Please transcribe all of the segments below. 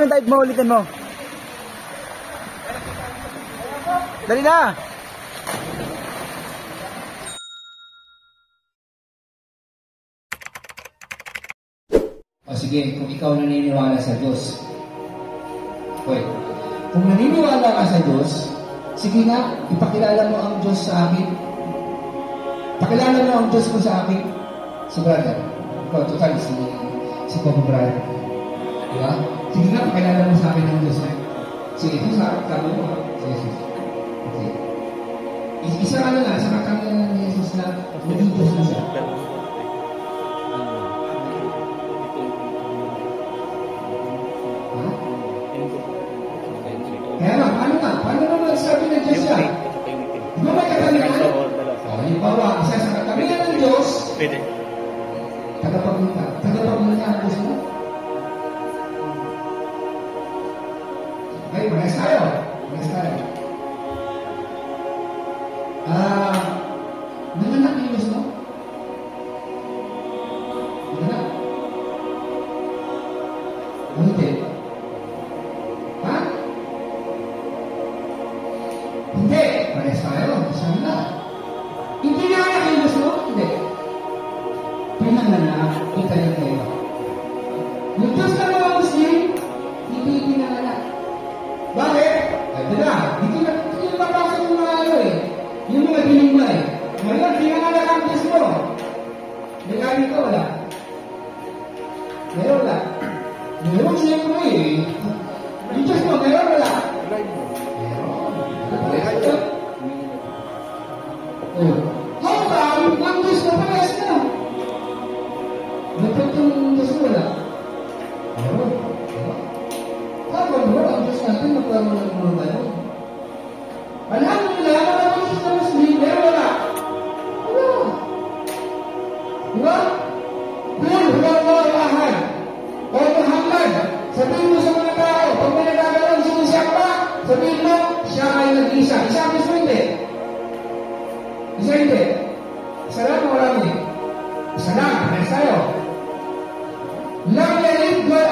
yung type mo, ulitin mo. Dali na! O sige, kung ikaw naniniwala sa Diyos. Okay. Kung naniniwala ka sa Diyos, sige nga, ipakilala mo ang Diyos sa akin. Pakilala mo ang Diyos mo sa akin. Si brother. Ikaw, total, si Papa brother. Diba? Sige nga, pakilala mo sa akin ang Diyos. Sige, ito sa kami mo. Si Jesus. Okay. Isa ano na, sa katangian ni Jesus na naging Diyos na siya. Kaya lang, paano naman sabi ng Diyos siya? Di ba may katangian? Halimbawa, isa sa katangian ng Diyos, tagapagmulta ang Diyos mo. Okay, malas tayo. Nanganak yung Diyos mo? Nanganak? Hindi. Ha? Hindi. Malas tayo. Sana. Hindi nanganak yung Diyos mo? Hindi. Pinanganak, itayo kayo. Yung Diyos na mga Muslim, hindi pinanganak. Bakit? Ay, dito na papasok yung mga yung mga binigay. Ngayon, pinanganak ang Diyos mo. May kami ka, wala? Meron wala? Meron siya mo yung Diyos mo, meron wala? How come, ang Diyos mo, parehas na? Nagpagtong Diyos mo, wala? Meron. Habang mo, ang Diyos natin, magkaroon ng mga gano'n. Alhamdulillah, mga Diyos na Muslim, meron wala? Wala. Diba? Kul, huwag ahad. O Muhammad, sabihin mo sa mga tao, pag may nagagawang sinisyak pa, sabihin mo, siya ay nag-isa. Isa ang Diyos mo, hindi. Isa hindi. Isa lang o marami? Isa lang, ayos tayo. Lam yalid, kul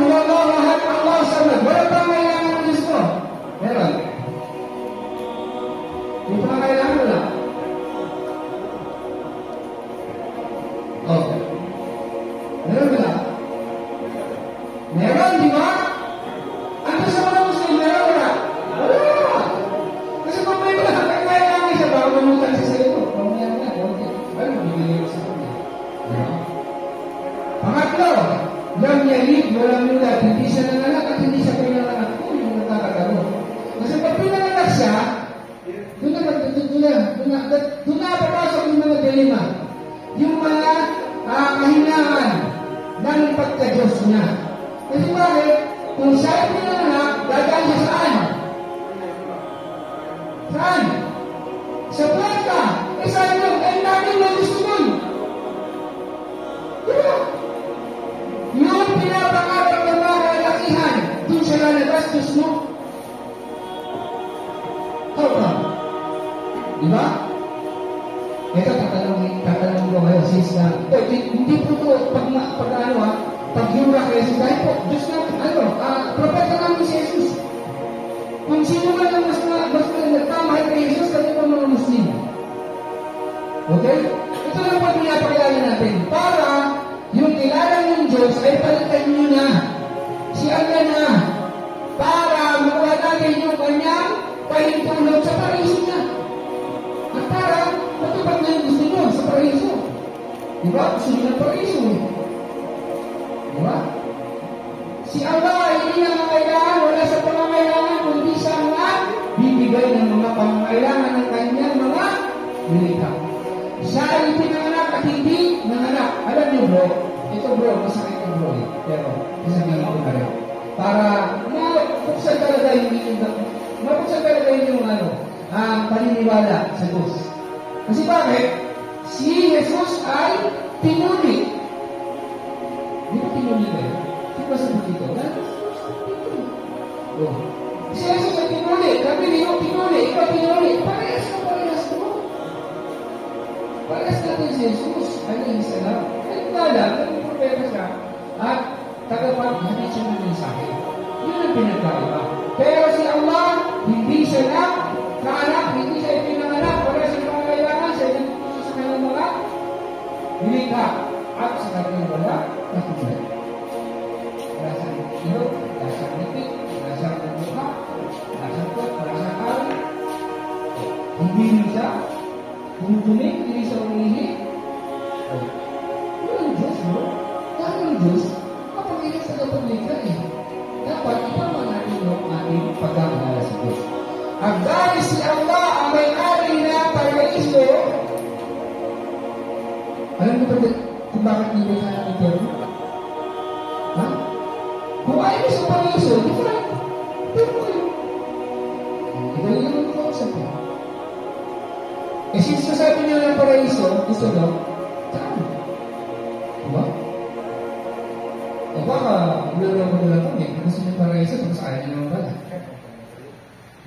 huwag ahad, Allah samad. Wala pa kailangan ng Diyos mo. Meron. Hindi pa kailangan mo lang. Okay. Meron ba? Meron, di ba? Ano sa mga Muslim? Meron ba? Wala! Kasi kung may mga kailangan siya, baka mamutan siya sa ito. Pamaya na, okay. Ano, bibigay ko sa kanya. Pangatlo, lam yalid, walang mulat. Hindi siya nanganak at hindi siya pinanganak. Yung nagkakagano. Kasi pag pinanganak siya, doon na papasok yung mga dilema. Yung mga kahinaan ng pagka-Diyos niya. Kasi bakit? Kung siya ay pinanganak, dadaan siya saan? Saan? Sa puweta. Eh saan yun? Eh natin na gusto nun. Diba? Yung pinapangarap ng mga kalakihan, doon siya lalabas, Diyos mo. How come? Diba? Ito, tatanong ko ngayon, since na, hindi po ito, pag yung rakesin, dahil po, Diyos na, propeta namin si Jesus. Kung sino man ang mas nagtamahal kay Jesus, kami po mga Muslim. Okay? Ito lang po pinapakilala natin, para yung kilala ng Diyos ay palitan nyo na, si Allah na, para makuha natin yung kanyang pahintulog sa paraiso niya. At para matupad na yung gusto nyo sa paraiso. Diba? Gusto nyo ng paraiso. Diba? Si Allah ay hindi nangangailangan, wala sa pangangailangan, kundi siya nga bibigay ng mga pangangailangan ng kanyang mga nilikha. Siya ay pinanganak at hindi nanganak. Alam niyo bro, ito bro, masakit yung bro. Pero, sasabihin ko na rin. Para mapuksan talaga yung paniniwala sa Diyos. Kasi bakit? Si Jesus ay pinuli. Di ba pinuli kayo? Di ba sa dito? Si Jesus ay pinuli. Kami niyo pinuli. Ikaw pinuli. Parehas mo. Parehas natin si Jesus. Ano yung isa lang? Ay, wala. Naging propeta siya. At hindi siya ng mensahe. Yun ang pinagkaiba. Pero si Allah, hindi siya kaanak, hindi siya ipinanganak, wala siyang pangangailangan, siya nagpuso sa kanyang mga nilikha. At sa kanyang wala, nakikita. Wala siyang ilog, wala siyang litik, wala siyang mukha, wala siyang kot, wala siyang ari. Hindi siya tumutunig, hindi siya umihi. Yun ang Diyos, bro. Kaya ang Diyos, kapanginig sa kapaglikha eh. Dapat ipamang natin yung ating pagkakalala sa Diyos. Ang dahil si Allah ang may-ari na paraiso, alam mo ba kung bakit nilikha ng impyerno? Ha? Kung ayaw sa paraiso, di ba? Pero kayo. Ito yung concept eh. Eh, since nasabi niya ng paraiso, gusto daw, saan? Diba? O baka, bulalo mo lang kami, gusto niyo paraiso, tapos ayaw niyo naman pala.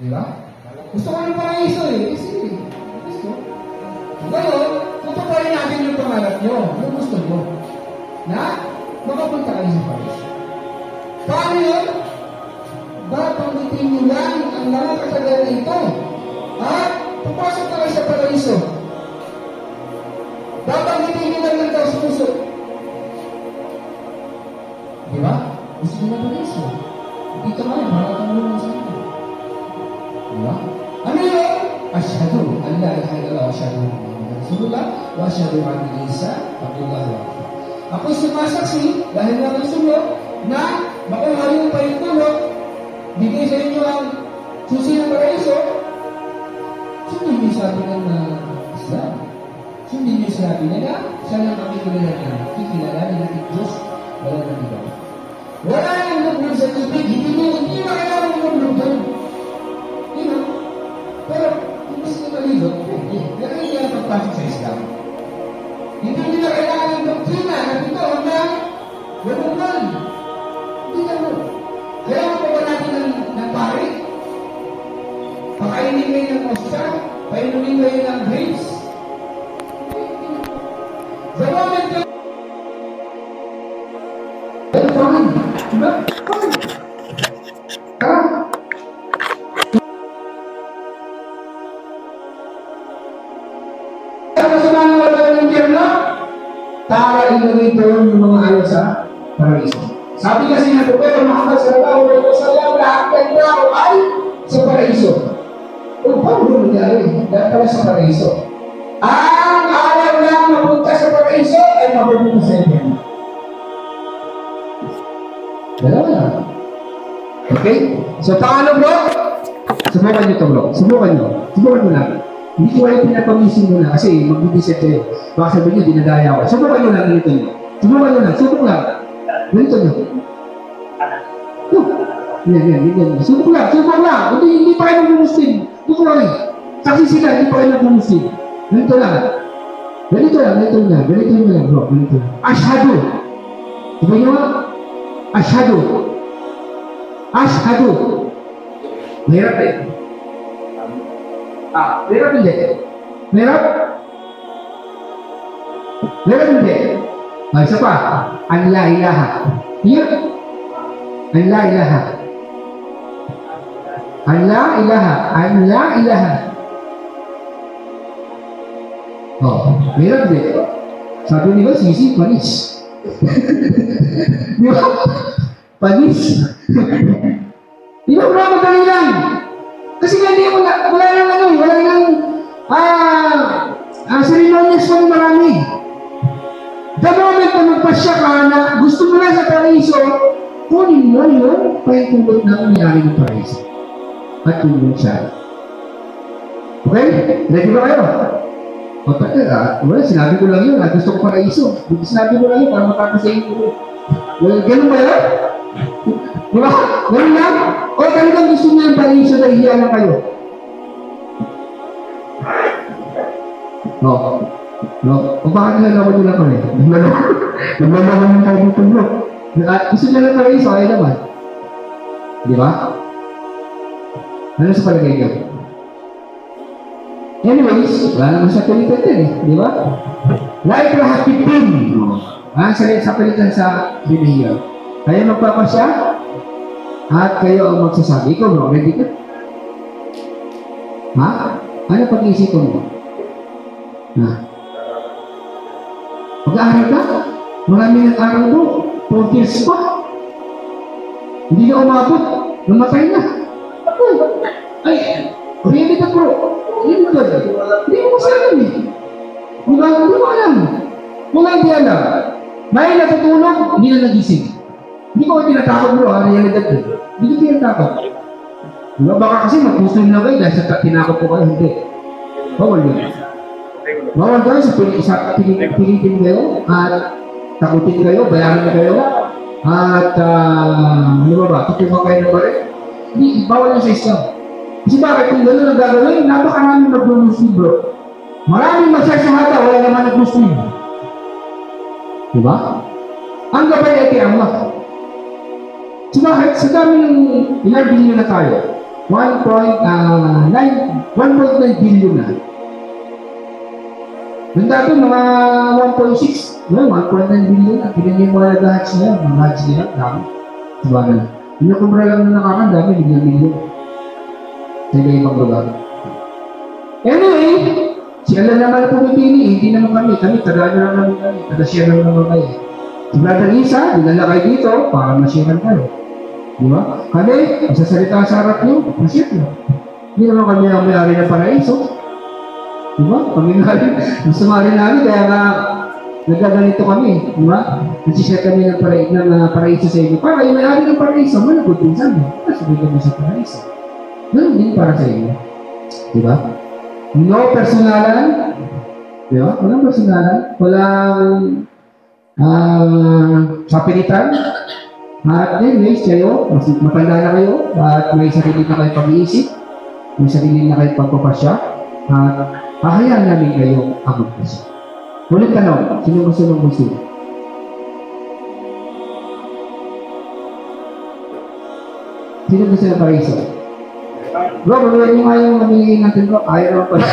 Diba? Gusto ko ng paraiso eh, kasi gusto. Ngayon, tutuparin natin yung pangarap nyo, yung gusto nyo, na makapunta kayo sa paraiso. Paano yun? Babanggitin nyo lang ang mga katagalan ito. At papasok na kayo sa paraiso. Babanggitin nyo lang ng taos puso. Di ba? Gusto nyo na paraiso. Dito nga, marang tumulong sa inyo. Di ba? Ano yun? Asyhadu an la ilaha illallah wa asyhadu anna Muhammadan Rasulullah wa asyhadu anna Isa Abdullah wa Rasul. Ako'y sumasaksi dahil nga gusto nyo na makuha yung pahintulot, bigay sa inyo ang susi ng paraiso. Sundin niyo sabi ng Islam. Sundin niyo sabi nila, siya lang makikilala na kikilalanin natin Diyos, wala nang iba. Wala nang lublog sa tubig, hindi ba kailangan ng lublog doon? Hindi. Pero, kung gusto nyo malilog, kaya hindi na pagpasok sa Islam. Hindi nila kailangan ng doktrina na ito hanggang walungan. Hindi na mo. Kailangan pa ba natin ng pari? Pakainin kayo ng osya? Painumin kayo ng grapes? The moment ka... Well, fine. Diba? Fine. Para ilagay doon yung mga ayaw sa paraiso. Sabi kasi ng Propeta Muhammad sallallahu alaihi wasallam, lahat ng tao ay sa paraiso. O paano mo nangyari? Dahil pala sa paraiso. Ang ayaw lang mapunta sa paraiso ay mapupunta sa impyerno. Dalawa lang. Okay? So paano bro? Subukan nyo ito bro. Subukan nyo. Subukan mo lang. Hindi ko alam pinapamisin mo na kasi magbibisit kayo. Baka sabihin nyo, dinadaya ko. Subukan nyo lang, ganito nyo. Subukan nyo lang, subok lang. Ganito nyo. Yan. Subok lang. Hindi pa kayo nag-Muslim. Subok lang eh. Saksi sila, hindi pa kayo nag-Muslim. Ganito lang. Ganito lang, bro. Ganito lang. Ashhadu. Sabi nyo nga? Ashhadu. Mahirap eh. Mahirap hindi. Mahirap hindi. Isa pa. An la ilaha. Yan. An la ilaha. Oh, mahirap hindi. Sabi nila, sisi, panis. Di ba? Panis. Di ba, bro, madali lang. Kasi nga hindi wala nang ceremonies pa marami. The moment na magpasya ka na gusto mo na sa paraiso, kunin mo yung pahintulot na umayari ng paraiso. At tulong siya. Okay? Ready ba kayo? Sinabi ko lang yun, gusto ko paraiso. Sinabi ko lang yun para matapos sa inyo. Ganun ba yun? Diba? Ganun lang? O talagang gusto niya yung paraiso na hiya na kayo? No. O bakit nilalaman nyo lang kami? Naglalaman nyo tayo dito bro. Gusto niya lang paraiso, ayaw naman. Diba? Ano sa palagay nyo? Anyways, wala naman sa palitan din eh. Diba? Like lahat pipin. Sa palitan sa binihiyan. Kayo magpapasya at kayo ang magsasabi. Ikaw, bro, ready ka? Ha? Ano pag-iisipan mo? Ha? Mag-aaral ka? Marami nag-aaral mo. 4 years pa. Hindi na umabot. Namatay na. Ay, ready ka, bro. Hindi mo masalam eh. Hindi mo alam. Kung hindi alam, may natutulog, hindi na nagising. Hindi ko tinatakot, bro, realidad ko. Hindi ko tinatakot. Diba? Baka kasi mag-Muslim na kayo dahil sa tinakot ko kayo, hindi. Bawal yun. Bawal kayo sa pilitin kayo at takutin kayo, bayaran kayo at ano ba, tutukan kayo na ba rin? Hindi, bawal yan sa Islam. Kasi bakit kung gano'n ang gagawin, napakaraming mag-Muslim, bro. Maraming magsasahata, wala naman nag-Muslim. Diba? Ang gabay ay kay Allah. So bakit? Sa dami ng ilang billion na tayo, 1.9 billion na. Nung dati mga 1.6, 1.9 billion na. Tignan niyo yung mga nag-hatch na yan, mga hatch nila, dami. Diba na? Yung nakumbra lang na nakakandami, biglang billion. Sa ibang lugar. Anyway, sila naman pumipili, hindi naman kami, tagaan na naman kami, taga-share naman kayo. Si Brother Isa, dinala kayo dito, para ma-share kayo. Di ba? Kami, magsasalita sa harap nyo, ma-share nyo. Hindi naman kami ang may-ari ng paraiso. Di ba? Kami namin, gusto nga rin namin, kaya nga, nagaganito kami, di ba? Nagsishare kami ng paraiso sa inyo. Para yung may-ari ng paraiso, managot din sa amin. Sabi kami sa paraiso. Ganun din para sa inyo. Di ba? No personalan. Di ba? Walang personalan. Walang sapilitan. At anyways, kayo, matanda na kayo, at may sarili na kayo pag-iisip, may sarili na kayo pagpapasya, at hahayaan namin kayo ang magpasya. Ulit tanong, sino gusto ng gusto? Sino gusto ng paraiso? Bro, malulan nyo nga yung mamiliin natin, bro. Ayaw naman pala.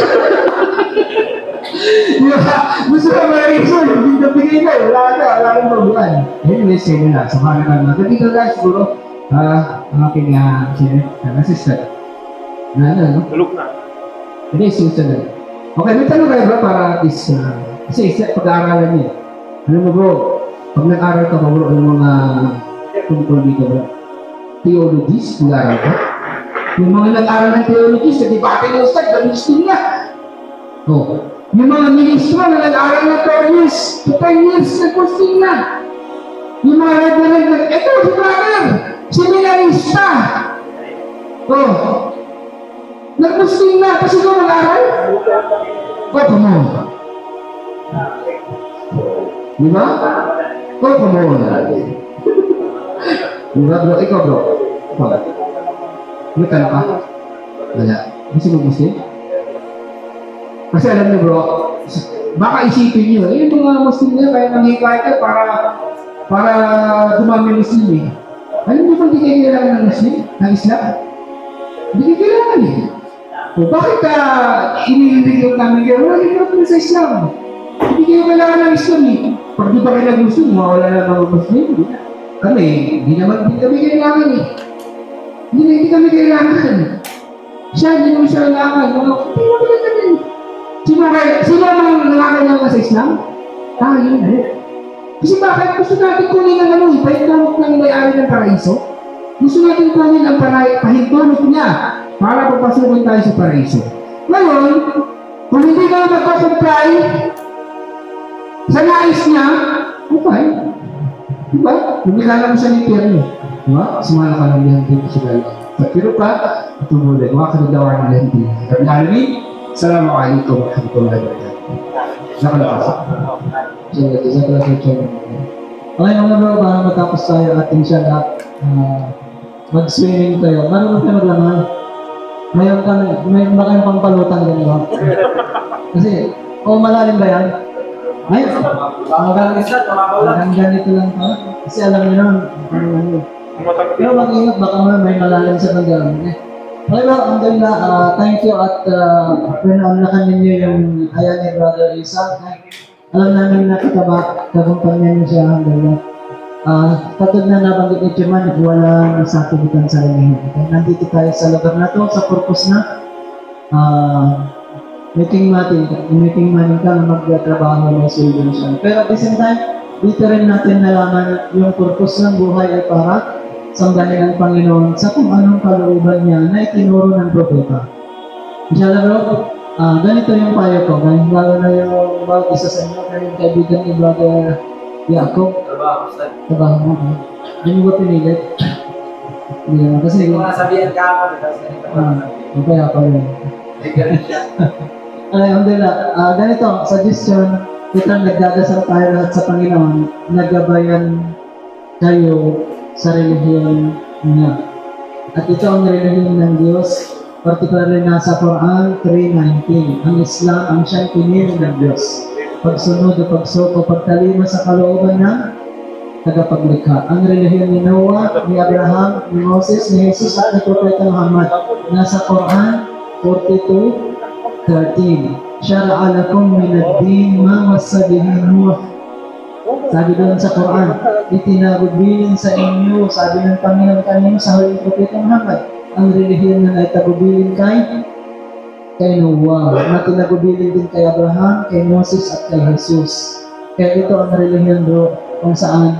Gusto na paraiso, hindi na bigay na. Wala kang mabulan. Anyways, kayo na. Samahan na natin. Dito guys, siguro, ang aking assistant. No? Tulog na. Hindi, susunod. Okay, may tanong kayo, bro, para at least, kasi pag-aaralan niyo. Alam mo, bro, pag nag-aral ka, bro, ano mga tungkol dito, bro? Theologies, nag-aral ka? Yung mga nag-aral ng theologies, sa debate ng ustad, gamitin na. Oh. Yung mga ministro na nag-aral ng 4 years, 10 years, nag-posting na. Yung mga reverend, eto, si brother, seminarista. Oh. Nag-posting na, kasi ko nag-aral. Oh, come on. Di ba? Oh, come on. Di ba, bro? Ikaw, bro. May tanong ka? Wala. Gusto mo Muslim? Kasi alam niyo, bro, baka isipin niyo, yung mga Muslim niya, kaya nanghikayat ka para dumami Muslim eh. Alam niyo ba hindi kayo kailangan ng Muslim? Ng Islam? Hindi kayo kailangan eh. O bakit inihilig yung namin kayo? Wala kayo sa Islam. Hindi kayo kailangan ng Islam eh. Pag di ba kayo nag-Muslim, mawala na mga Muslim. Kami, hindi kami kailangan eh. Hindi kami kailangan. Siya, hindi mo siya kailangan. Hindi mo kailangan. Sino ang nakakailangan sa Islam? Yun eh. Kasi bakit gusto natin kunin ang pahintulot ng may-ari ng paraiso? Gusto natin kunin ang pahintulot niya para papasukin tayo sa paraiso. Ngayon, kung hindi ka magpa-comply sa nais niya, okay. Diba? Lumilala mo siya ni Pierre. Diba? Sumala ka lang yan dito sa gala. Pero pa, ito muli. Makakaligawa ng lenti. Kami alamin, Assalamualaikum warahmatullahi wabarakatuh. Nakalakas. So, isa pala sa channel. Okay mga bro, para matapos tayo ating siya na mag-swimming tayo. Marunong kayo maglaman. Mayroon ba kayong pangpalutan ganito? Kasi, malalim ba yan? Ay, hanggang ganito lang pa. Kasi alam niyo naman, pero mag-ingat, baka may malalim sa pagdaan. Okay bro, alhamdulillah, thank you at pinamlakan ninyo yung ayan ni Brother Isa. Alam namin na katakumpanya niyo siya, alhamdulillah. Katulad na nabanggit ni Chairman, wala nasakitan sa relihiyon. Nandito tayo sa lugar na to, sa purpose na meeting natin ka na magtatrabaho ng solution. Pero at the same time, dito rin natin nalaman yung purpose ng buhay ay para sambahin ang Panginoon sa kung anong kalooban niya na itinuro ng propeta. Inshallah bro, ganito yung payo ko, lalo na yung bawat isa sa inyo, kayong kaibigan ni Brother Jacob. Trabaho mo, ha? Hindi mo ba pinilit? Hindi naman, kasi... Hindi ko masabihan ka ako. Kaya pa rin. Alhamdulillah, ganito, suggestion, kitang nagdadasal tayo lahat sa Panginoon, nagabayan kayo sa relihiyon niya. At ito ang relihiyon ng Diyos, particularly nasa Quran 3:19. Ang Islam ang siyang pinili ng Diyos. Pagsunod o pagsuko, pagtalima sa kalooban ng tagapaglikha. Ang relihiyon ni Noah, ni Abraham, ni Moses, ni Jesus at ni Propeta Muhammad. Nasa Quran 42:13. Syara'a lakum min ad-din ma wassa bihi Nuh. Sabi doon sa Quran, itinagubilin sa inyo, sabi ng Panginoon kanino sa huling Propeta Muhammad, ang relihiyon na itagubilin kay Noah, na tinagubilin din kay Abraham, kay Moses at kay Jesus. Kaya ito ang relihiyon bro, kung saan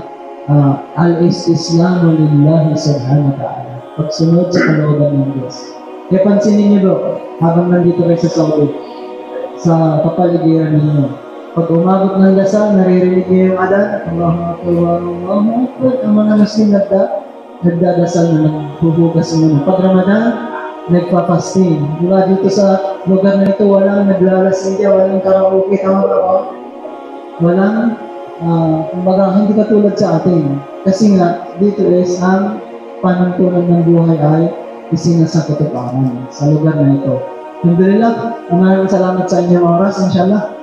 al-Islamu lillahi subhanahu wa ta'ala. Pagsunod sa kalooban ng Diyos. Kaya pansinin niyo bro, habang nandito kayo sa Saudi, sa kapaligiran ninyo, pag umabot ng dasal, naririnig niyo yung adan, Allahu Akbar, ang mga Muslim nagdadasal na naghuhugas muna. Pag Ramadan, nagpa-fasting. Diba dito sa lugar na ito, walang naglalasing dyan, walang karaoke, tama ba ko? Walang, kumbaga, hindi katulad sa atin. Kasi nga, dito is ang panuntunan ng buhay ay isinasakatuparan sa lugar na ito. Alhamdulillah, maraming salamat sa inyong oras, inshallah.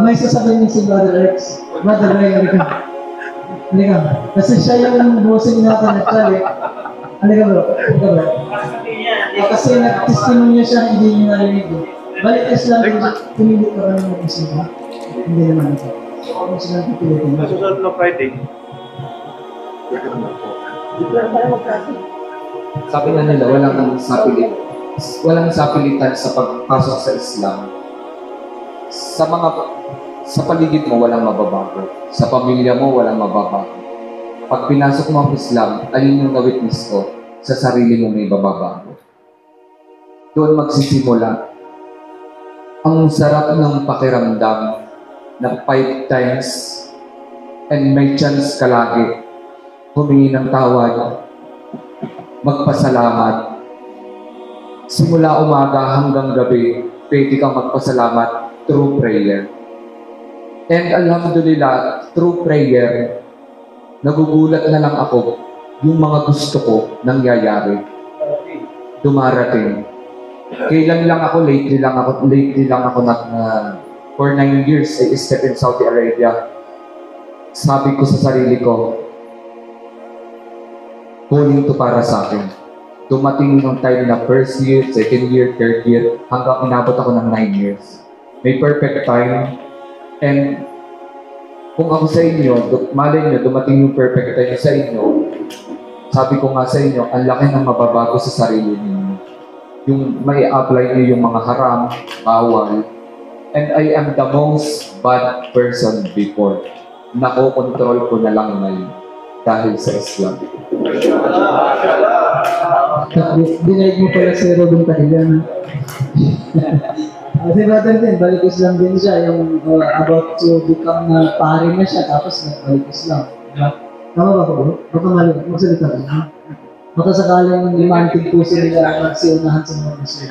May sasabihin niyo si Brother Rex. Brother Ray, halika. Kasi siya yung bossing natin actually. Halika bro. Kasi nag-testimony siya, hindi niyo narinig. Balik Islam, pinili ka ba ng mag-isip ha? Hindi naman ito. So, kung sila pipilitin. Susunod na Friday. Sabi nga nila, walang sapilitan sa pagpasok sa Islam. Sa paligid mo, walang mababago. Sa pamilya mo, walang mababago. Pag pinasok mo ang Islam, alin yung na-witness ko, sa sarili mo may bababago. Doon magsisimula. Ang sarap ng pakiramdam na 5 times and may chance ka lagi humingi ng tawad, magpasalamat. Simula umaga hanggang gabi, pwede kang magpasalamat through prayer. And alhamdulillah, through prayer, nagugulat na lang ako yung mga gusto ko nangyayari. Dumarating. Kailan lang ako, lately lang ako for 9 years I step in Saudi Arabia. Sabi ko sa sarili ko, calling to para sa akin. Dumating yung time na first year, second year, third year, hanggang inabot ako ng 9 years. May perfect time. And kung ako sa inyo, malay nyo, dumating yung perfect time sa inyo, sabi ko nga sa inyo, ang laki ng mababago sa sarili ninyo. Yung may apply nyo yung mga haram, bawal. And I am the most bad person before. Nakokontrol ko na lang ngayon dahil sa Islam. Dinaig mo pala si Robin Pahilan. Kasi brother din, balik Islam din siya, yung about to become na pari na siya, tapos nagbalik Islam. Tama ba ko bro? Baka mali, magsalita ka. Baka sakaling limantig po sila magsiunahan sa mga Muslim.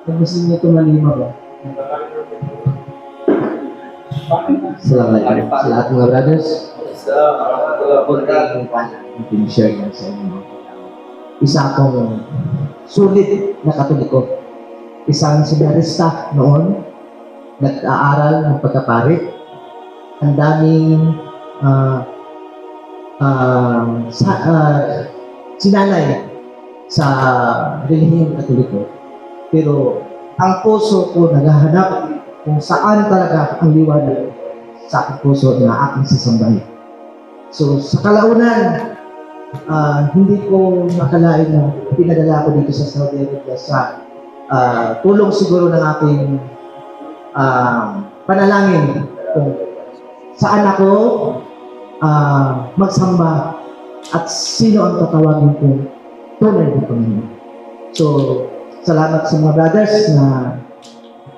Kung gusto niyo tumalima ba? Salamat sa lahat mga brothers. Share yan sa inyo. Isa akong sulit na Katoliko. Isang seminarista noon, nag-aaral ng pagkapari. Ang daming sinalay sa relihiyong Katoliko. Pero ang puso ko naghahanap kung saan talaga ang liwanag sa aking puso na aking sasambahin. So, sa kalaunan, hindi ko nakalain na pinadala ko dito sa Saudi Arabia sa tulong siguro ng aking panalangin kung saan ako magsamba at sino ang tatawagin ko tunay na Panginoon. So, salamat sa mga brothers na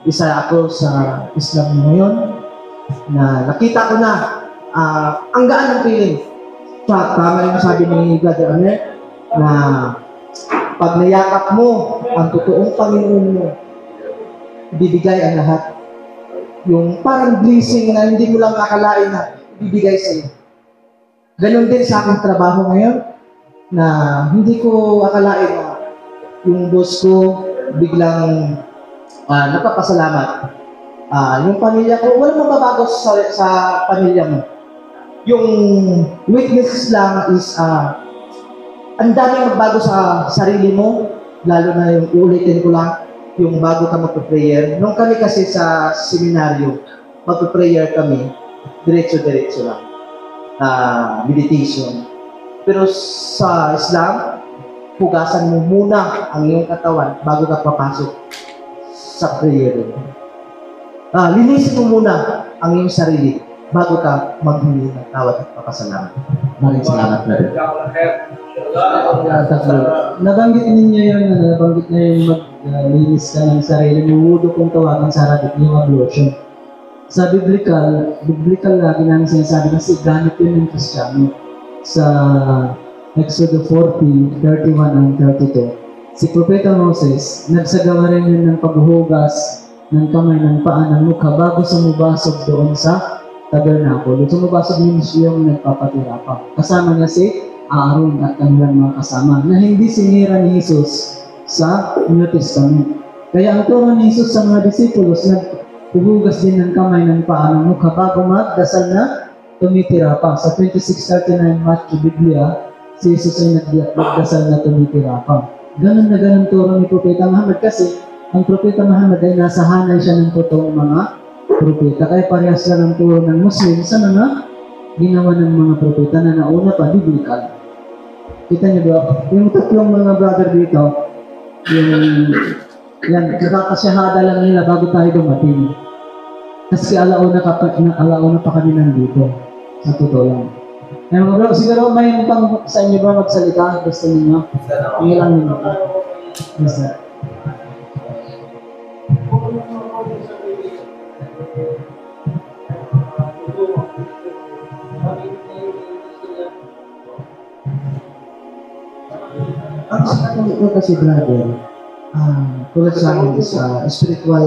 isa ako sa Islam ngayon na nakita ko na ang gaan ng feeling. Tama yung sabi ni Brother Amer na pag nayakap mo ang totoong Panginoon mo, ibibigay ang lahat. Yung parang blessing na hindi mo lang akalain na ibibigay sa iyo. Ganon din sa aking trabaho ngayon na hindi ko akalain na yung boss ko biglang napapasalamat. Yung pamilya ko, walang mababago sa pamilya mo. Yung weakness lang is ang daming magbago sa sarili mo, lalo na yung uulitin ko lang, yung bago ka magpa-prayer. Nung kami kasi sa seminaryo, magpa-prayer kami, diretso-diretso lang. Meditation. Pero sa Islam, hugasan mo muna ang iyong katawan bago ka papasok sa prayer. Linisin mo muna ang iyong sarili bago ka maghingi ng tawad at papasalamat. Maraming salamat na rin. Nabanggit ninyo yun, nabanggit na yung maglinis ka ng sarili mo, mudo kong tawagan sa Arabic yung ablution. Sa biblical lagi namin sinasabi kasi gamit yun ng Kristiyano. Sa Exodus 40, 31 and 32. Si Propeta Moses, nagsagawa rin yun ng paghuhugas ng kamay ng paa ng mukha bago sumubasog doon sa tabernakulo. Sumubasog yun yung nagpapatira pa. Kasama niya si Aaron at kanilang mga kasama na hindi sinira ni Jesus sa New Testament. Kaya ang turo ni Jesus sa mga disipulos naghuhugas din ng kamay ng paa ng mukha bago magdasal na tumitira pa. Sa 26:39 Matthew Biblia, si Jesus ay nagdasal na tumitira pa. Ganun na ganun turo ni Propeta Muhammad kasi ang Propeta Muhammad ay nasa hanay siya ng totoong mga propeta. Kaya parehas siya ng turo ng Muslim sa mga ginawa ng mga propeta na nauna pa, biblical. Kita niyo ba? Yung tatlong mga brother dito, yan, kakakasyahada lang nila bago tayo dumating. Kasi alauna pa kami nandito. Sa totoo lang. Eh mga bro, siguro may pang sa inyo ba magsalita? Gusto ninyo? Ilang minuto. Yes, sir. Ang sinabi ko kasi brother, tulad sa amin is spiritual,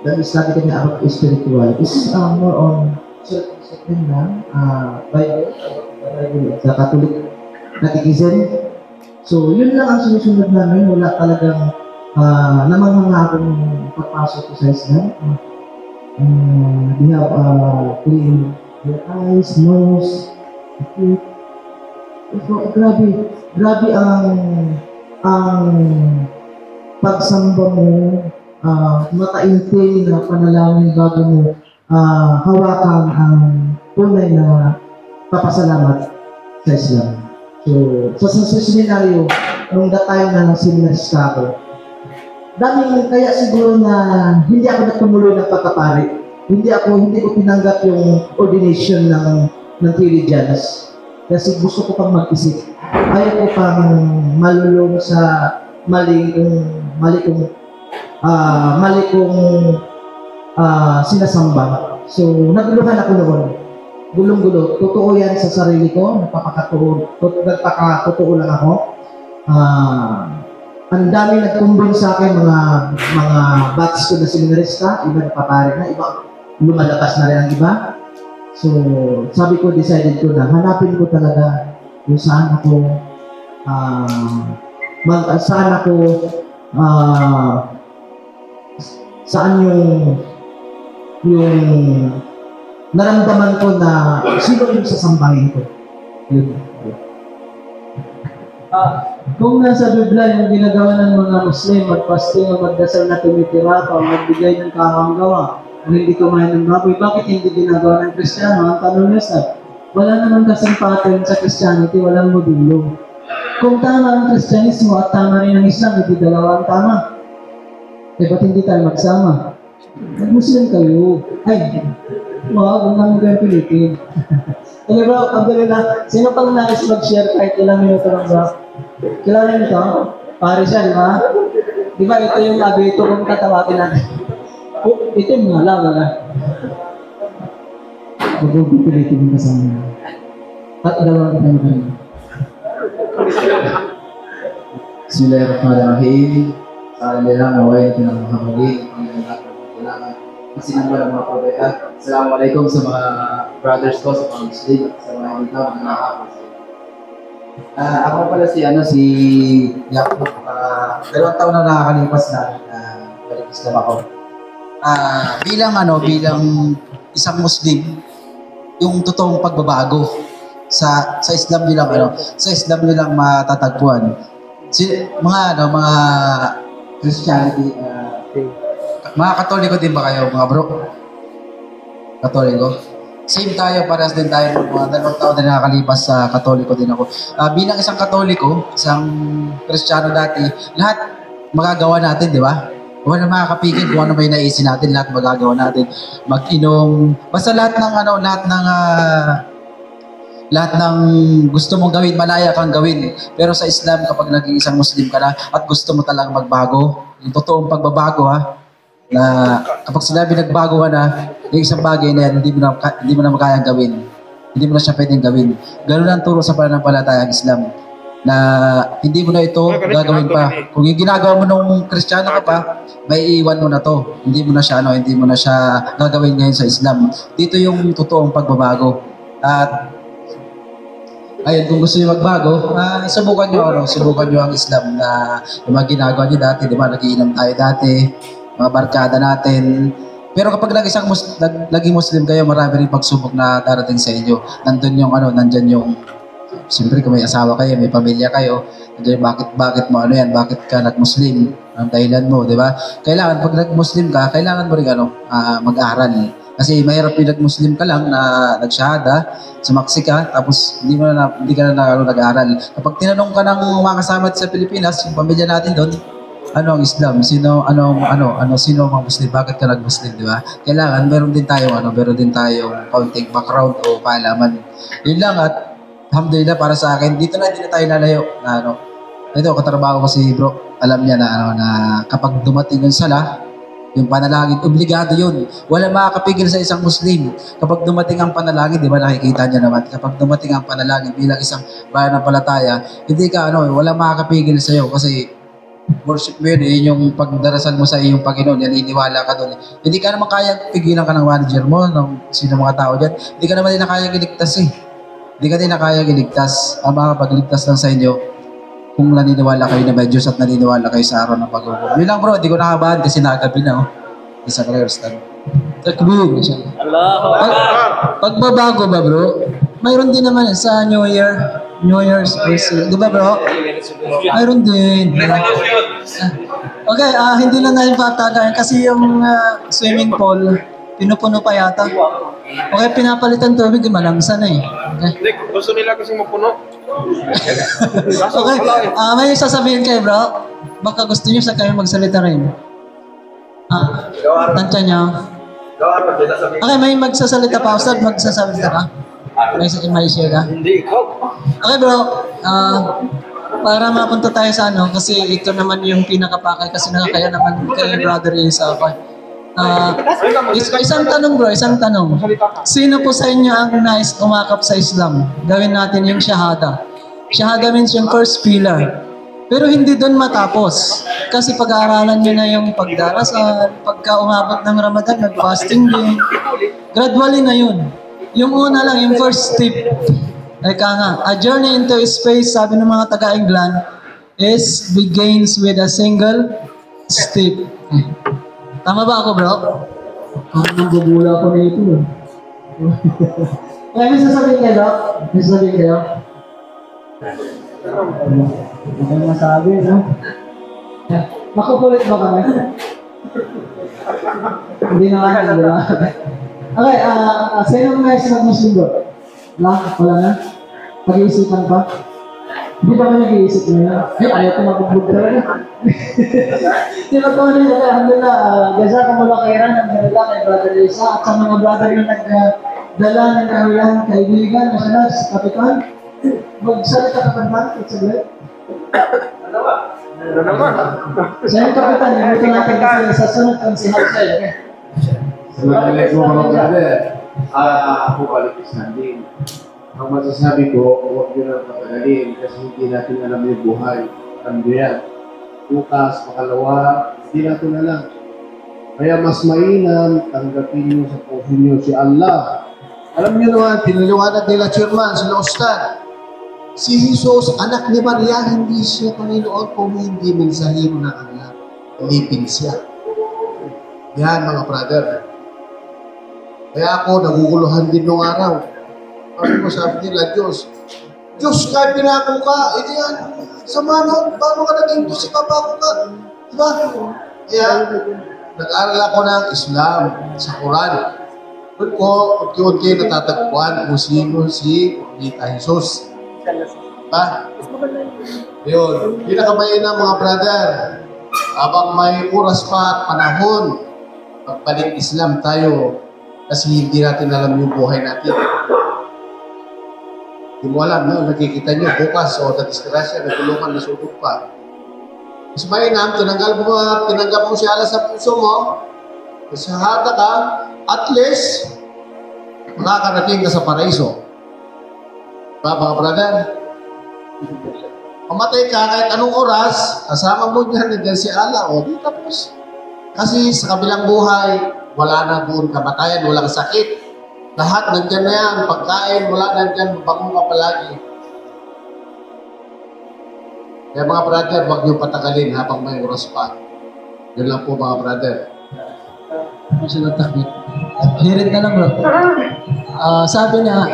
dahil study kami about spiritual, is more on self-discipline lang, Bible, sa Catholic Catechism. So, yun lang ang sinusunod namin, wala talagang namangangako ng pagpasok ko sa Islam. They have clean their eyes, nose, feet. So, grabe ang pagsamba mo, matainting na panalangin bago mo hawakan ang tunay na papasalamat sa Islam. So, sa seminaryo, nung that time na seminarista ako, kaya siguro na hindi ako nagtumuloy ng pagkapari. Hindi ko tinanggap yung ordination ng theologians. Kasi gusto ko pang mag-isip. Ayaw ko pang malulong sa mali kong sinasamba. So, naguluhan ako noon. Gulong-gulo. Totoo yan sa sarili ko. Nagpakatotoo lang ako. Ang dami nagkumbin sa akin, mga batch ko na seminarista, iba napapari na, iba lumalabas na rin ang iba. So, sabi ko, decided ko na, hanapin ko talaga kung saan ako, saan yung naramdaman ko na sino yung sasambahin ko. Yun. Kung nasa Biblia yung ginagawa ng mga Muslim, magpasting o magdasal na tumitira pa, magbigay ng kakanggawa, Kung hindi kumain ng baboy, bakit hindi ginagawa ng Kristiyano? Ang tanong niya sa, wala naman kasing pattern sa Christianity, walang modulo. Kung tama ang Kristyanismo at tama rin ang Islam, hindi dalawa ang tama. Eh, ba't hindi tayo magsama? Nag-Muslim kayo. Ay, huwag naman kayo pilitin. Okay bro, Alhamdulillah. Sino pang nais mag-share kahit ilang minuto lang bro? Kilala niyo ito? Pare siya, di ba? Di ba ito yung abito kung tatawagin natin? Oh, itim nga lang, wala. Huwag mo pipilitin yung kasama. At dalawang tayo kayo. Bismillahirrahmanirrahim. Sa nila naway ito ng mga muli, ang kailangan. Masinang walang mga problema. Assalamualaikum sa mga brothers ko, sa mga Muslim, sa mga dito, mga nakakapos. Ako pala si Jacob. 2 taon na nakakalipas na balik Islam ako. Bilang isang Muslim, yung totoong pagbabago sa Islam nilang matatagpuan. Mga Christianity, mga Katoliko din ba kayo, mga bro? Katoliko? Same tayo, parehas din tayo. Mga 2 taon na nakakalipas sa Katoliko din ako. Bilang isang Katoliko, isang Kristiyano dati, lahat magagawa natin, di ba? Wala makakapigil kung ano may naisin natin, lahat magagawa natin. Mag-inom, basta lahat ng gusto mong gawin, malaya kang gawin. Pero sa Islam, kapag naging isang Muslim ka na at gusto mo talagang magbago, yung totoong pagbabago na kapag sinabi nagbago ka na, yung isang bagay na yan, hindi mo na makayang gawin. Hindi mo na siya pwedeng gawin. Ganun ang turo sa pananampalatayang Islam. Na hindi mo na ito gagawin pa. Kung yung ginagawa mo nung Kristiyano ka pa, may iwan mo na to. Hindi mo na siya gagawin ngayon sa Islam. Dito yung totoong pagbabago. At ayun, kung gusto niyo magbago, subukan niyo ang Islam na yung mga ginagawa niyo dati, di ba? Nagiinom tayo dati, mga barkada natin. Pero kapag naging Muslim kayo, marami rin pagsubok na darating sa inyo. Nandyan yung siyempre kung may asawa kayo, may pamilya kayo, nandiyan bakit mo bakit ka nag-Muslim? Ang dahilan mo, di ba? Kailangan, pag nag-Muslim ka, kailangan mo rin mag-aral. Kasi mahirap yung nag-Muslim ka lang na nag-shahada, sumaksi ka, tapos hindi ka na nag-aaral. Kapag tinanong ka ng mga kasama sa Pilipinas, yung pamilya natin doon, ano ang Islam? Sino ang Muslim? Bakit ka nag-Muslim, di ba? Kailangan, meron din tayong kaunting background o paalaman. Yun lang, at alhamdulillah para sa akin, dito na hindi na tayo lalayo na ito, katrabaho ko si bro, alam niya na kapag dumating yung sala, yung panalangin, obligado yun. Wala makakapigil sa isang Muslim. Kapag dumating ang panalangin, di ba nakikita niya naman, kapag dumating ang panalangin bilang isang pananampalataya, hindi ka wala makakapigil sa iyo kasi worship mo yun yung pagdarasal mo sa iyong Panginoon, yan, iniwala ka doon. Hindi ka naman kaya pigilan ka ng manager mo, ng sino mga tao dyan. Hindi ka naman nila kaya iligtas Hindi ka nila kaya iligtas. Ang makapagligtas lang sa inyo kung naniniwala kayo na may Diyos at naniniwala kayo sa araw ng pag-ukom. Yun lang bro, hindi ko nakabahan kasi nagabi na Isa ka stand. Takbir. Pagbabago ba bro? Mayroon din naman sa New Year's Eve. Di ba bro? Mayroon din. Okay, hindi lang natin patagayan kasi yung swimming pool, pinupuno pa yata. Okay, pinapalitan tubig, malamsa na Okay. Gusto nila kasi mapuno. Okay, may sasabihin kayo bro. Baka gusto nyo sa kayo magsalita rin. Tansya nyo. Okay, may magsasalita pa. Ustad, magsasalita ka? May share ka? Hindi, ikaw. Okay bro, para mapunta tayo sa kasi ito naman yung pinakapakay kasi nakakaya naman kay Brother Isa ako. Isang tanong bro, Sino po sa inyo ang nais umakap sa Islam? Gawin natin yung shahada. Shahada means yung first pillar. Pero hindi doon matapos. Kasi pag-aaralan nyo na yung pagdarasal, pagka umabot ng Ramadan, nag-fasting din. Gradually na yun. Yung una lang, yung first step. A journey into space, sabi ng mga taga-England, begins with a single step. Tama ba ako, bro? Nagbubula ko na ito. May sasabihin kayo? Ano masabi, no? Makukulit ba kami? Hindi na nga, di ba? Okay, sino mga isa mag-Muslim bro? Wala na? Pag-iisipan pa? Hindi ba kayo nag-iisip ngayon? Ay, ayaw ko magbubog talaga. Di ba ko nila, alhamdulillah, gaza ka mula kay Ran, alhamdulillah kay Brother Isa, at sa mga brother na nagdala ng kawilang kaibigan, masalas, kapitan. Magsalita ka pa ba? Saglit. Sa yung kapitan, ibuto natin kasi sa sunod kang si Halsel. Assalamualaikum mga brother. Ako balik standing. Ang masasabi ko, huwag nyo lang patagalin kasi hindi natin alam yung buhay. Alam nyo yan. Bukas, makalawa, hindi natin alam. Kaya mas mainam, tanggapin nyo sa puso nyo si Allah. Alam nyo naman, pinaliwanag nila chairman, sila Ustad. Si Jesus, anak ni Maria, hindi siya Panginoon kung hindi mensahero ng Allah. Lipin siya. Yan mga brother. Kaya ako, naguguluhan din nung araw. Ano ko sabi nila, Diyos, kahit pinako ka, ito yan, sama na, paano ka naging Diyos, ipapako ka? Diba? Kaya, nag-aaral ako ng Islam sa Quran. Doon ko, unti-unti natatagpuan kung sino si Nita Jesus. Diba? Yun, pinakamayin mga brother. Habang may oras pa at panahon, magbalik Islam tayo kasi hindi natin alam yung buhay natin. Hindi mo alam, no? Nakikita nyo, bukas, o nadisgrasya, nagulungan, nasugod pa. Mas mainam, tinanggap mo si Allah sa puso mo, masahada ka, at least, makakarating ka sa paraiso. Mga brother? Pamatay ka kahit anong oras, kasama mo niyan, nandiyan si Allah, o di tapos. Kasi sa kabilang buhay, wala na doon kamatayan, walang sakit. Lahat nandyan na yan, pagkain, wala nandyan, bangon ka palagi. Kaya mga brother, huwag niyong patagalin habang may oras pa. Yun lang po mga brother. Hirit na lang bro. Sabi na,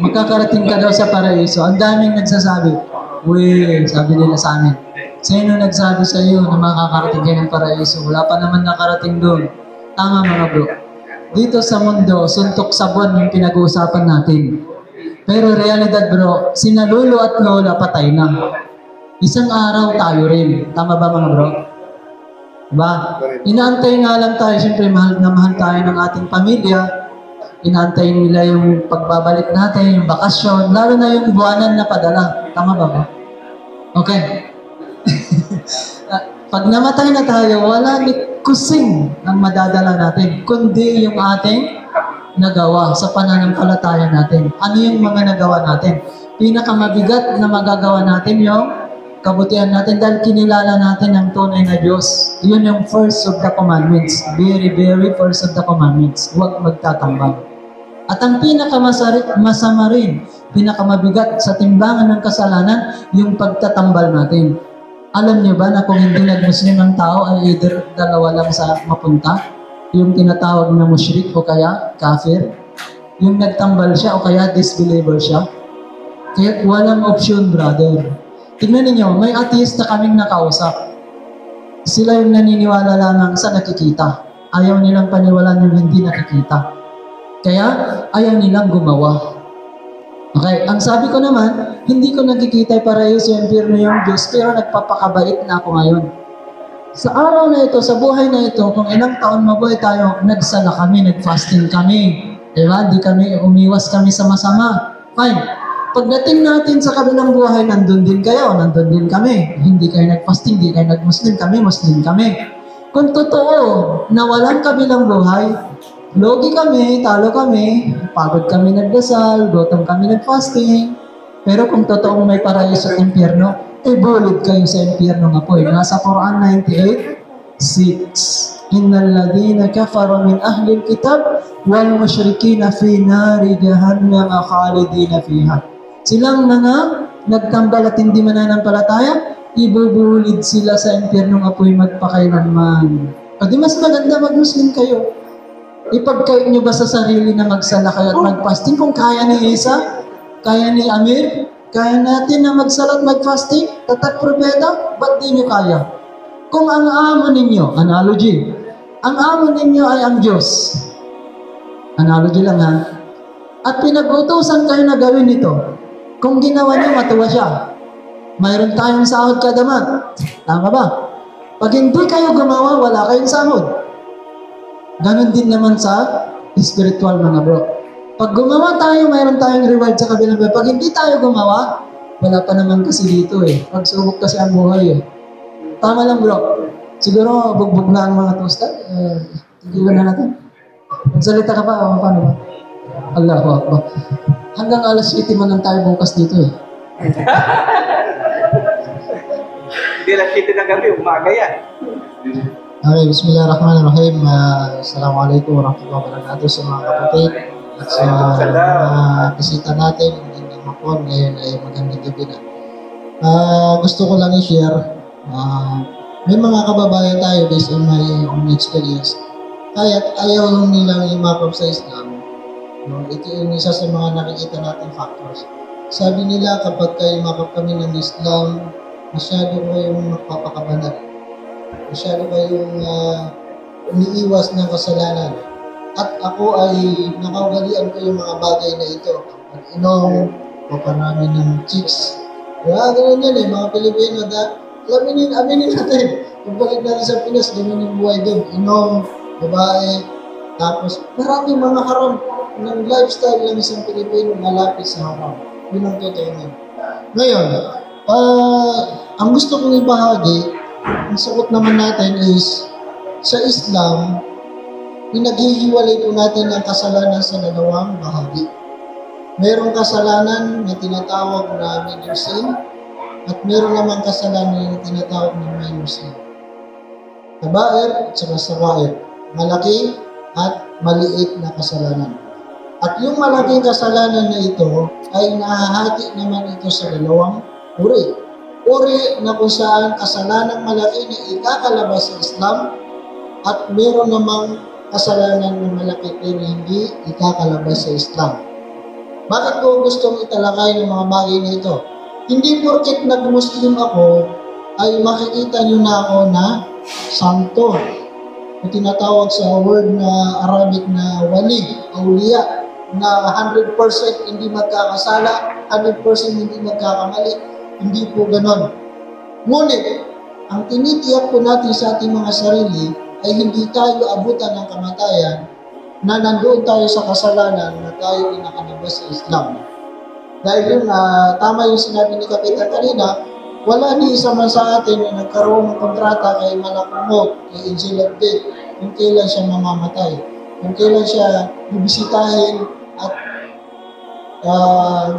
magkakarating ka daw sa paraiso. Ang daming nagsasabi. Uy, sabi nila sa amin. Sino nagsabi sa iyo na makakarating kayo ng paraiso? Wala pa naman nakarating doon. Tama mga bro. Dito sa mundo, suntok sa buwan yung pinag-uusapan natin. Pero realidad bro, sina lolo at lola patay na. Isang araw tayo rin. Tama ba mga bro? Diba? Inaantay nga lang tayo, siyempre mahal na mahal tayo ng ating pamilya. Inaantay nila yung pagbabalik natin, yung bakasyon, lalo na yung buwanan na padala. Tama ba ba? Okay. Pag namatay na tayo, wala ni kusing ang madadala natin, kundi yung ating nagawa sa pananampalataya natin. Ano yung mga nagawa natin? Pinakamabigat na magagawa natin yung kabutihan natin dahil kinilala natin ang tunay na Diyos. Yun yung first of the commandments. Very, very first of the commandments. Huwag magtatambang. At ang pinakamasama rin, pinakamabigat sa timbangan ng kasalanan, yung pagtatambal natin. Alam niyo ba na kung hindi nag-Muslim ang tao ay either dalawa lang sa mapunta? Yung tinatawag na mushrik o kaya kafir? Yung nagtambal siya o kaya disbeliever siya? Kaya walang option, brother. Tignan niyo, may atheista kaming nakausap. Sila yung naniniwala lamang sa nakikita. Ayaw nilang paniwalaan yung hindi nakikita. Kaya ayaw nilang gumawa. Okay, ang sabi ko naman, hindi ko nakikita yung paraiso, yung impyerno yung Diyos, pero nagpapakabait na ako ngayon. Sa araw na ito, sa buhay na ito, kung ilang taon mabuhay tayo, nagsala kami, nag-fasting kami. Diba? Di kami, umiwas kami sa masama. Fine. Pagdating natin sa kabilang buhay, nandun din kayo, nandun din kami. Hindi kayo nag-fasting, hindi kayo nag-Muslim kami, Muslim kami. Kung totoo na walang kabilang buhay, logi kami, talo kami, pagod kami nagdasal, gutom kami nag-fasting. Pero kung totoong may paraiso at impyerno, bulid kayo sa impyerno nga po. Nasa Quran 98:6. Innal ladhina kafaru min ahli al-kitab wal mushrikina fi nari jahannam khalidina fiha. Silang mga nagtambal at hindi mananampalataya, ibubulid sila sa impyerno nga po'y magpakailanman. O di mas maganda mag-Muslim kayo. Ipagkait nyo ba sa sarili na magsala kayo at mag-fasting? Kung kaya ni Isa, kaya ni Amir, kaya natin na magsala at mag-fasting, tatak propeta, ba't di nyo kaya? Kung ang amo ninyo, analogy, ang amo ninyo ay ang Diyos. Analogy lang ha. At pinag-utusan kayo na gawin ito. Kung ginawa niyo, matuwa siya. Mayroon tayong sahod kada month. Tama ba? Pag hindi kayo gumawa, wala kayong sahod. Ganon din naman sa spiritual mga bro. Pag gumawa tayo, mayroon tayong reward sa kabilang buhay. Pag hindi tayo gumawa, wala pa naman kasi dito eh. Pagsubok kasi ang buhay eh. Tama lang bro. Siguro bugbog na ang mga toasted. Tigilan na natin. Magsalita ka pa o paano ba? Allahu Akbar. Hanggang alas 7 man lang tayo bukas dito eh. Hindi lang kita ng gabi, umaga yan. Okay, bismillahirrahmanirrahim. Assalamualaikum warahmatullahi wabarakatuh sa mga kapatid at sa mga bisita natin. Magandang hapon, ngayon ay magandang gabi na. Gusto ko lang i-share. May mga kababayan tayo based on my own experience. Kaya't ayaw nilang i-map sa Islam. Ito yung isa sa mga nakikita nating factors. Sabi nila kapag kayo map kami ng Islam, masyado kayong magpapakabanal. Masyado kayong umiiwas ng kasalanan. At ako ay nakaugalian ko yung mga bagay na ito. Pag-inom, paparami ng chicks. Ganun yan eh, mga Pilipino. Aminin natin. Kung balik natin sa Pinas, ganun yung buhay doon. Inom, babae, tapos maraming mga haram ng lifestyle ng isang Pilipino malapit sa haram. Yun ang totoo nun. Ngayon, ang gusto kong ibahagi, ang sagot naman natin is, sa Islam, pinaghihiwalay po natin ang kasalanan sa dalawang bahagi. Merong kasalanan na tinatawag na major sin, at meron namang kasalanan na tinatawag na minor sin. Kabair at saka sagair. Malaki at maliit na kasalanan. At yung malaking kasalanan na ito ay nahahati naman ito sa dalawang uri. Uri na kung saan kasalanang malaki na ikakalabas sa Islam at meron namang kasalanan na malaki pero hindi ikakalabas sa Islam. Bakit ko gustong italakay ng mga bagay na ito? Hindi porket nag-Muslim ako ay makikita nyo na ako na santo. Yung tinatawag sa word na Arabic na wali, awliya, na 100% hindi magkakasala, 100% hindi magkakamali. Hindi po ganon. Ngunit, ang tinitiyak po natin sa ating mga sarili ay hindi tayo abutan ng kamatayan na nandoon tayo sa kasalanan na tayo inakalabas sa Islam. Dahil yun, tama yung sinabi ni Kapitan kanina, wala ni isa man sa atin na nagkaroon ng kontrata kay Malakumot, kay Angel of Death, kung kailan siya mamamatay, kung kailan siya bibisitahin at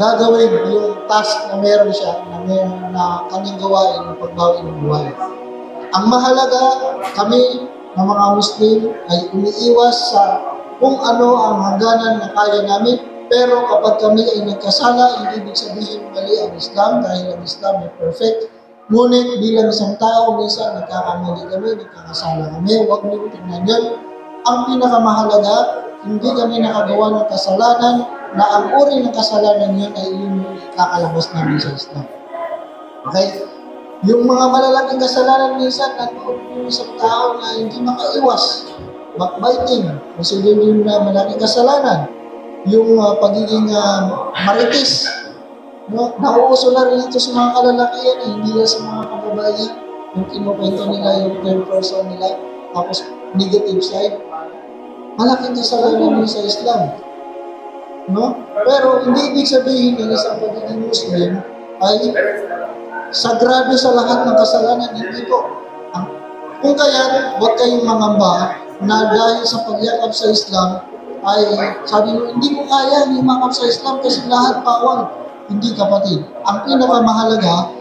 gagawin yung task na meron siya, na kanyang gawain ng pagbawi ng buhay. Ang mahalaga, kami na mga Muslim ay umiiwas sa kung ano ang hangganan na kaya namin, pero kapag kami ay nagkasala, hindi ibig sabihin mali ang Islam dahil ang Islam ay perfect. Ngunit bilang isang tao, minsan nagkakamali kami, nagkakasala kami, huwag niyo tingnan yun. Ang pinakamahalaga, hindi kami nakagawa ng kasalanan na ang uri ng kasalanan yun ay yung kakalabas namin sa Islam. Okay? Yung mga malalaking kasalanan minsan, yung isang tao na hindi makaiwas, backbiting, kasi yun na malaking kasalanan. Yung pagiging marites, no? Nauuso na rin ito sa mga kalalakihan, hindi lang sa mga kababaihan. Yung kinukwento nila, yung third person nila, tapos negative side. Malaking kasalanan yun sa Islam. No? Pero hindi ibig sabihin ng isang pagiging Muslim ay sagrado sa lahat ng kasalanan. Hindi po. Kung kaya, huwag kayong mangamba na dahil sa pagyakap sa Islam, ay sabi mo, hindi ko kaya himakap sa Islam kasi lahat bawal. Hindi kapatid. Ang pinakamahalaga,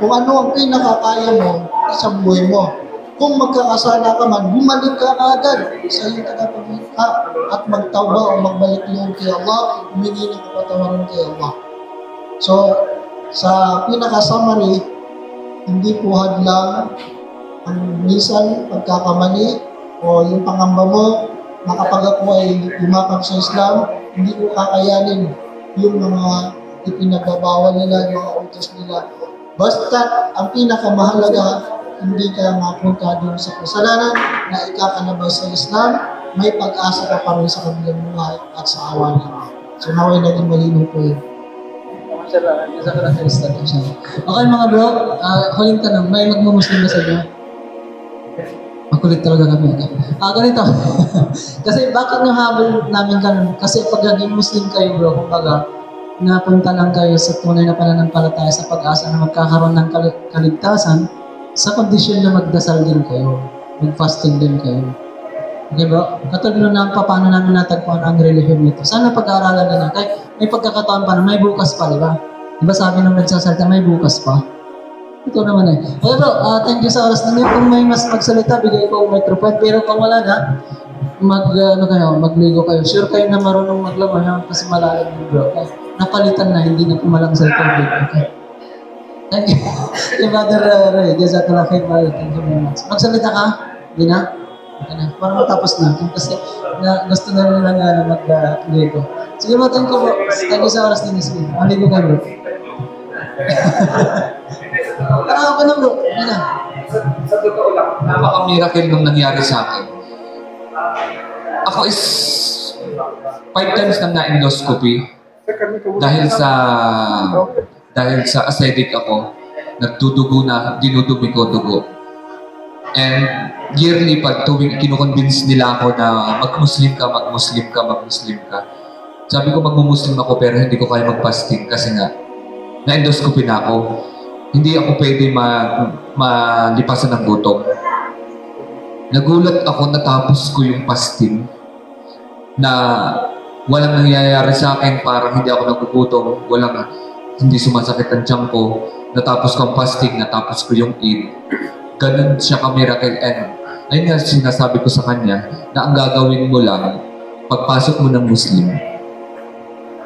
kung ano ang pinakakaya mo sa buhay mo. Kung magkakasala ka man, bumalik ka agad sa iyong tagapaglikha at magtawba o magbalik loob kay Allah, humingi ng kapatawaran kay Allah. So, sa pinaka-summary, hindi po hadlang ang minsan pagkakamali o yung pangamba mo na kapag ako ay lumakap sa Islam, hindi ko kakayanin yung mga ipinagbabawal nila, yung mga utos nila. Basta ang pinakamahalaga, hindi ka mapunta doon sa kasalanan na ikakalabas sa Islam, may pag-asa ka pa rin sa kabilang buhay at sa awa niya. So naway naging malinaw po yun. Okay mga bro, huling tanong, may magmumuslim ba sa inyo? Makulit talaga kami. Ganito. Kasi bakit nyo habol namin ganun? Kasi pag naging Muslim kayo bro, kumbaga, napunta lang kayo sa tunay na pananampalataya sa pag-asa na magkakaroon ng kaligtasan sa kondisyon na magdasal din kayo. Mag-fasting din kayo. Okay bro? Katulad na paano namin natagpuan ang relihiyon nito. Sana pag-aaralan na kahit may pagkakataon pa na may bukas pa, di ba? Di ba sabi nung nagsasalita, may bukas pa? Ito naman eh. Okay bro, thank you sa oras ninyo. Kung may mas magsalita, bigay ko ang microphone. Pero kung wala na, magligo kayo. Sure kayo na marunong maglamay ha? Kasi malalim yung bro. Okay? Napalitan na, hindi na pumalang sa tubig. Okay? Thank you. Kay Brother Ray, jazakallah khair, brother. Thank you very much. Magsalita ka? Hindi na? Okay na. Parang matapos na. Kasi gusto na rin lang magligo. Sige bro, thank you bro. Thank you sa oras ninyo. Sige, maligo kayo bro. Ako na bro. Ano? Sa totoo lang, napaka-miracle nung nangyari sa akin. Ako is 5 times nang na-endoscopy dahil sa acidic ako, nagdudugo na, dinudumi ko dugo. And yearly, pag tuwing kinukonvince nila ako na mag-Muslim ka. Sabi ko mag-Muslim ako pero hindi ko kaya mag-fasting kasi nga, na-endoscopy na ako. Hindi ako pwede malipasan ng gutom. Nagulat ako natapos ko yung fasting na walang nangyayari sa akin, parang hindi ako nagugutom, hindi sumasakit ang tiyan ko. Natapos ko ang fasting, natapos ko yung Eid. Ganun siya ka-miracle. And ayun nga sinasabi ko sa kanya na ang gagawin mo lang, pagpasok mo ng Muslim,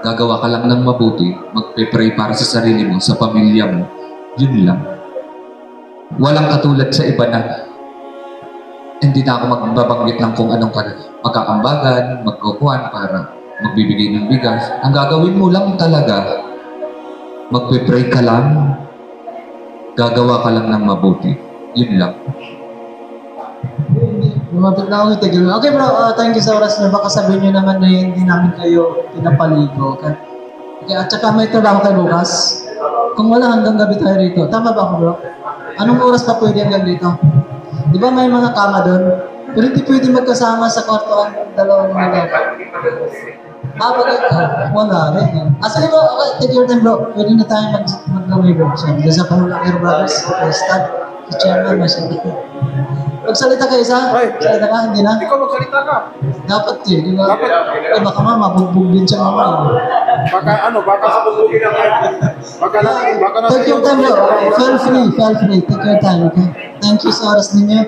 gagawa ka lang ng mabuti, magpe-pray para sa sarili mo, sa pamilya mo. Yun lang. Walang katulad sa iba na hindi na ako magbabanggit ng kung anong magkakambagan, magkukuhan para magbibigay ng bigas. Ang gagawin mo lang talaga, magpe-pray ka lang, gagawa ka lang ng mabuti. Yun lang. Lumapit na ako itigil. Okay bro, thank you sa oras na baka sabihin nyo naman na hindi namin kayo pinapaligo. Okay? At saka may trabaho tayo bukas. Kung wala, hanggang gabi tayo rito. Tama ba ako bro? Anong oras pa pwede hanggang dito? Di ba may mga kama doon? Pero hindi pwede magkasama sa kwarto ang dalawang mga. Wala rin. Sige bro, okay, take your time bro. Pwede na tayo mag-gawin bro. So, dasa pa mula kayo brothers. Okay, start. Si chairman, masyadong. Magsalita ka isa? Salita ka? Hindi na? Ikaw magsalita ka. Dapat yun, di ba? Eh, baka mabugbog din siya mamaya. Baka sa bubugin ang baka na Take your time bro. Feel free. Take your time, okay? Thank you sa oras ninyo.